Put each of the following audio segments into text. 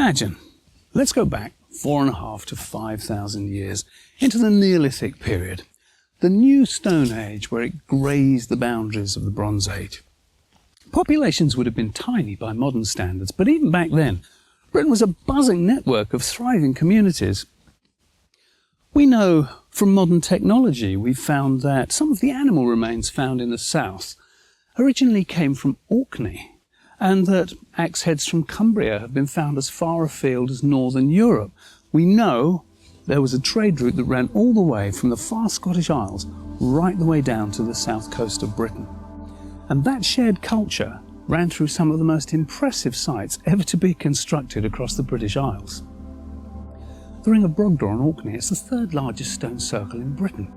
Imagine, let's go back 4,500 to 5,000 years into the Neolithic period, the new Stone Age where it grazed the boundaries of the Bronze Age. Populations would have been tiny by modern standards, but even back then, Britain was a buzzing network of thriving communities. We know from modern technology we've found that some of the animal remains found in the south originally came from Orkney, and that axe heads from Cumbria have been found as far afield as northern Europe. We know there was a trade route that ran all the way from the far Scottish Isles right the way down to the south coast of Britain. And that shared culture ran through some of the most impressive sites ever to be constructed across the British Isles. The Ring of Brodgar on Orkney is the third largest stone circle in Britain,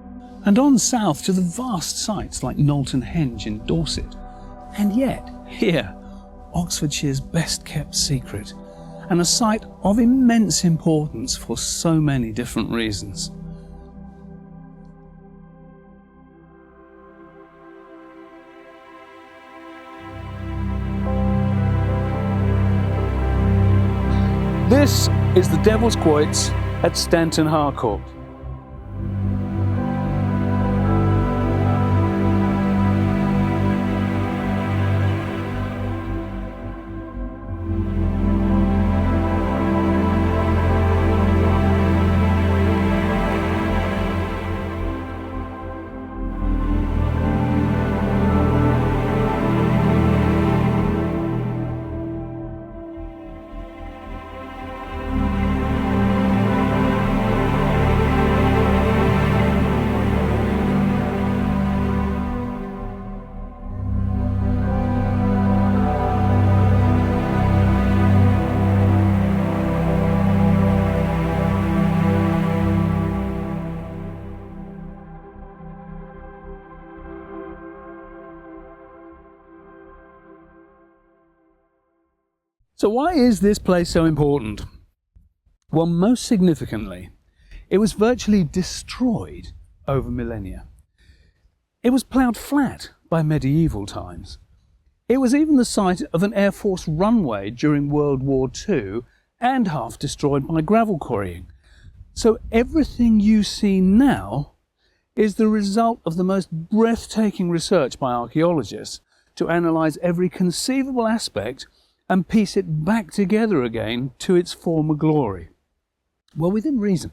and on south to the vast sites like Knowlton Henge in Dorset. And yet, here, Oxfordshire's best kept secret, and a site of immense importance for so many different reasons. This is the Devil's Quoits at Stanton Harcourt. So why is this place so important? Well, most significantly, it was virtually destroyed over millennia. It was ploughed flat by medieval times. It was even the site of an Air Force runway during World War II and half destroyed by gravel quarrying. So everything you see now is the result of the most breathtaking research by archaeologists to analyse every conceivable aspect and piece it back together again to its former glory. Well, within reason,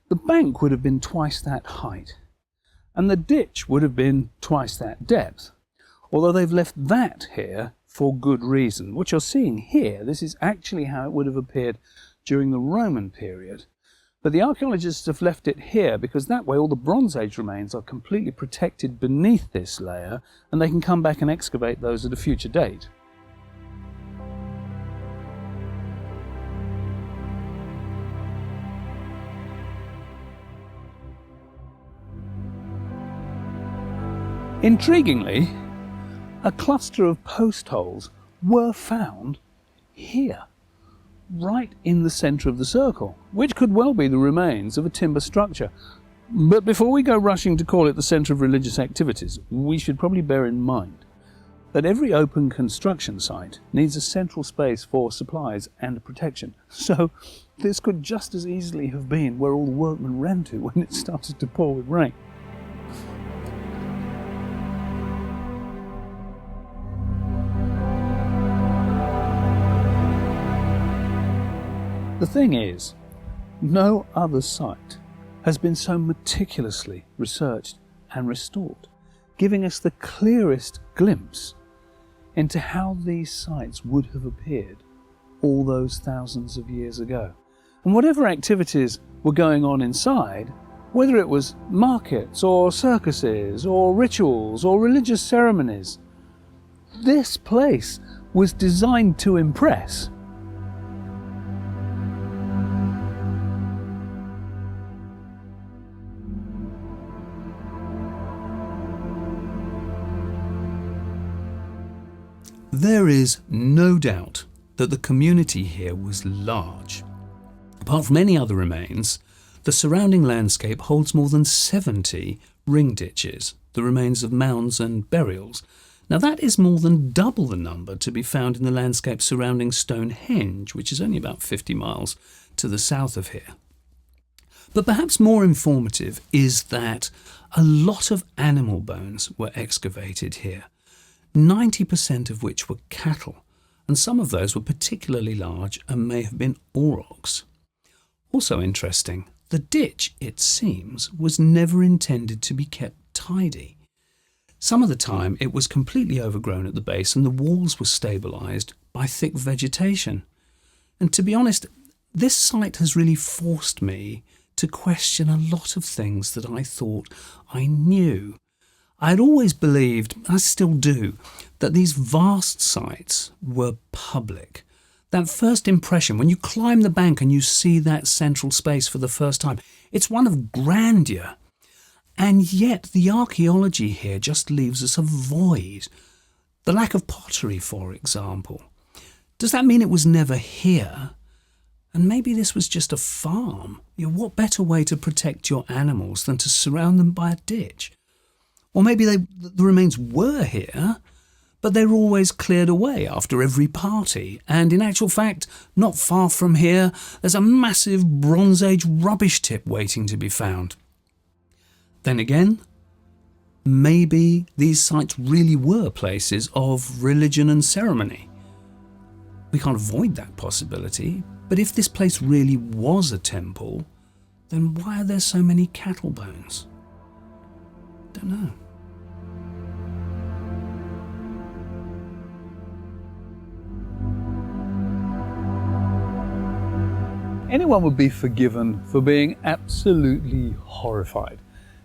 the bank would have been twice that height, and the ditch would have been twice that depth, although they've left that here for good reason. What you're seeing here, this is actually how it would have appeared during the Roman period, but the archaeologists have left it here because that way all the Bronze Age remains are completely protected beneath this layer, and they can come back and excavate those at a future date. Intriguingly, a cluster of post holes were found here, right in the centre of the circle, which could well be the remains of a timber structure. But before we go rushing to call it the centre of religious activities, we should probably bear in mind that every open construction site needs a central space for supplies and protection. So this could just as easily have been where all the workmen ran to when it started to pour with rain. The thing is, no other site has been so meticulously researched and restored, giving us the clearest glimpse into how these sites would have appeared all those thousands of years ago. And whatever activities were going on inside, whether it was markets or circuses or rituals or religious ceremonies, this place was designed to impress. There is no doubt that the community here was large. Apart from any other remains, the surrounding landscape holds more than 70 ring ditches, the remains of mounds and burials, Now that is more than double the number to be found in the landscape surrounding Stonehenge, which is only about 50 miles to the south of here. But perhaps more informative is that a lot of animal bones were excavated here, 90% of which were cattle, and some of those were particularly large and may have been aurochs. Also interesting, the ditch, it seems, was never intended to be kept tidy. Some of the time it was completely overgrown at the base and the walls were stabilised by thick vegetation. And to be honest, this site has really forced me to question a lot of things that I thought I knew. I had always believed, I still do, that these vast sites were public. That first impression, when you climb the bank and you see that central space for the first time, it's one of grandeur. And yet the archaeology here just leaves us a void. The lack of pottery, for example. Does that mean it was never here? And maybe this was just a farm. What better way to protect your animals than to surround them by a ditch? Or maybe the remains were here, but they were always cleared away after every party. And in actual fact, not far from here, there's a massive Bronze Age rubbish tip waiting to be found. Then again, maybe these sites really were places of religion and ceremony. We can't avoid that possibility, but if this place really was a temple, then why are there so many cattle bones? Don't know. Anyone would be forgiven for being absolutely horrified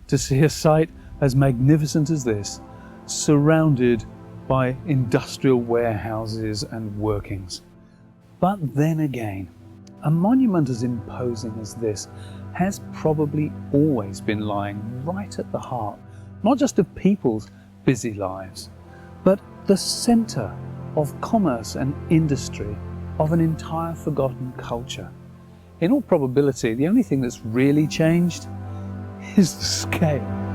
to see a site as magnificent as this, surrounded by industrial warehouses and workings. But then again, a monument as imposing as this has probably always been lying right at the heart, not just of people's busy lives, but the centre of commerce and industry of an entire forgotten culture. In all probability, the only thing that's really changed is the scale.